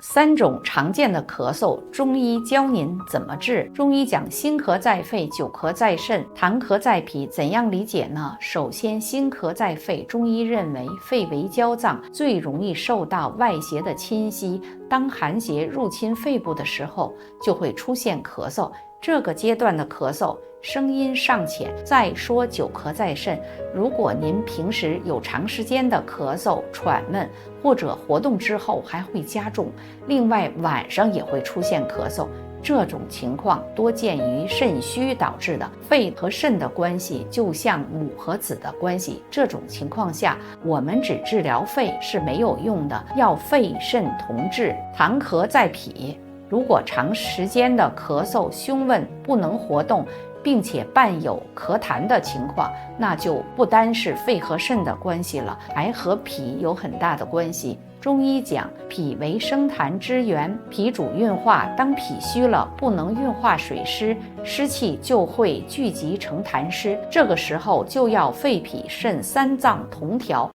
3种常见的咳嗽，中医教您怎么治。中医讲心咳在肺，久咳在肾，痰咳在脾，怎样理解呢？首先，心咳在肺，中医认为肺为焦脏，最容易受到外邪的侵袭。当寒邪入侵肺部的时候，就会出现咳嗽。这个阶段的咳嗽声音尚浅。再说久咳在肾，如果您平时有长时间的咳嗽、喘闷，或者活动之后还会加重，另外晚上也会出现咳嗽，这种情况多见于肾虚导致的。肺和肾的关系就像母和子的关系，这种情况下我们只治疗肺是没有用的，要肺肾同治。痰咳在脾，如果长时间的咳嗽、胸闷不能活动，并且伴有咳痰的情况，那就不单是肺和肾的关系了，还和脾有很大的关系。中医讲脾为生痰之源，脾主运化，当脾虚了，不能运化水湿，湿气就会聚集成痰湿，这个时候就要肺脾肾3脏同调。